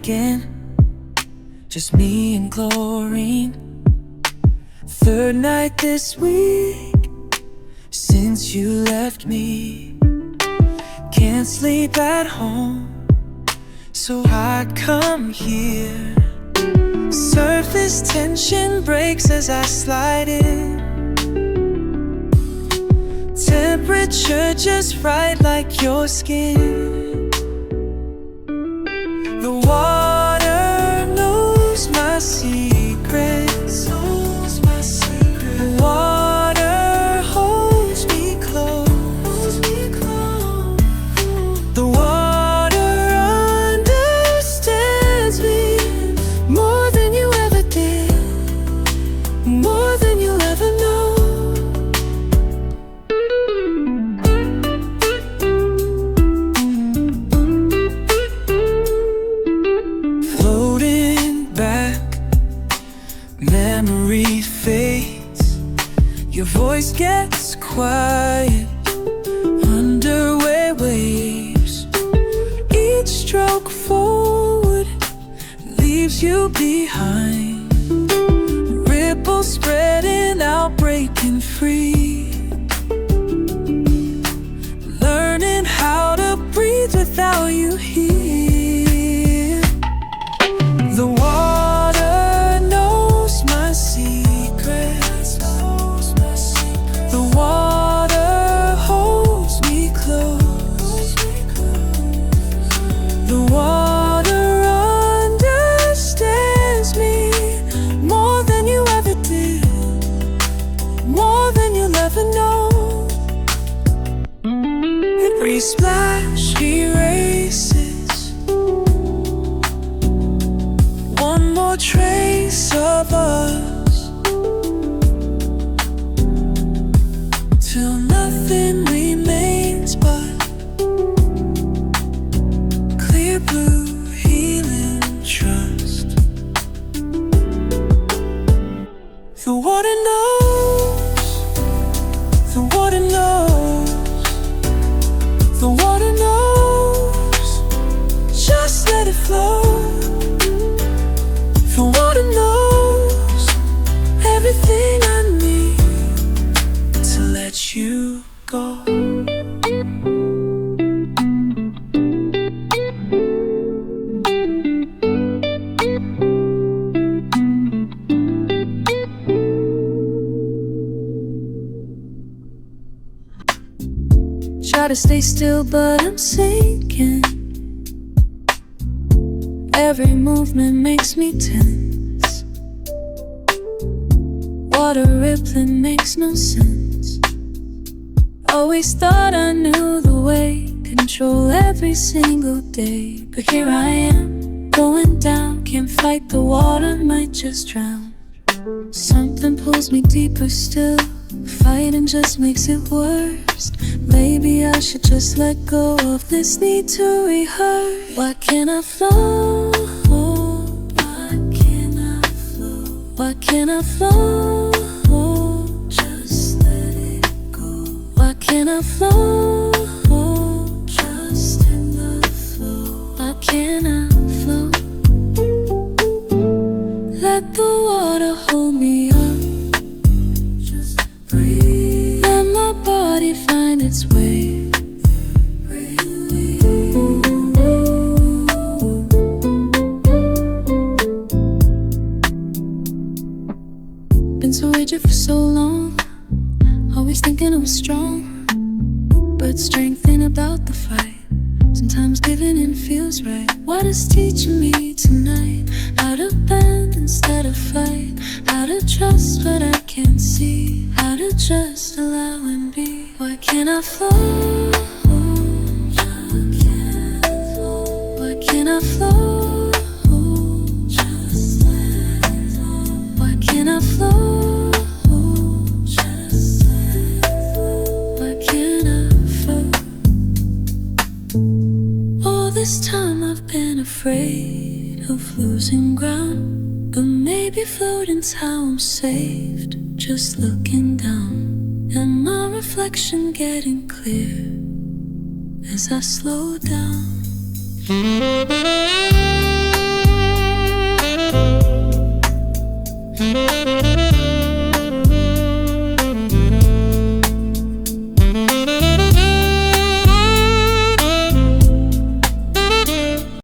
again, just me and chlorine. Third night this week since you left me. Can't sleep at home, so I come here. Surface tension breaks as I slide in. Temperature just right like your skin. The water knows my secrets. The water holds me close. The water understands me more than you ever did, more than you'll ever know. Floating back, memory fades. Your voice gets quiet under waves. Each stroke forward leaves you behind. Ripples spreading out, breaking free. Learning how to breathe without you here. The water knows my secrets. The water holds me close. The water understands me more than you ever did, more than you'll ever know. Every splash erases one more trace of us, till nothing remains but clear blue healing trust. The water knows, the water knows, the water knows, just let it flow. The water knows everything I need to let you go. Try to stay still, but I'm sinking. Every movement makes me tense. Water rippling makes no sense. Always thought I knew the way, control every single day. But here I am, going down. Can't fight the water, might just drown. Something pulls me deeper still. Fighting just makes it worse. Maybe I should just let go of this need to rehearse. Why can't I flow? Why can't I flow? Why can't I flow? Just let it go. Why can't I flow? Just in the flow. Why can't I flow? Let the water hold me up. Let my body find its way. Been so rigid for so long, always thinking I'm strong, but strength ain't about the fight. Sometimes giving in feels right. What is teaching me tonight? How to bend instead of fight. How to trust what I can't see. How to just allow and be. Why can't I flow? Why can't I flow? Just let it flow. Why can't I flow? Just let it flow. Why can't I flow? All this time I've been afraid of losing ground, but maybe floating's how I'm saved. Just looking down, and my reflection getting clear as I slow down.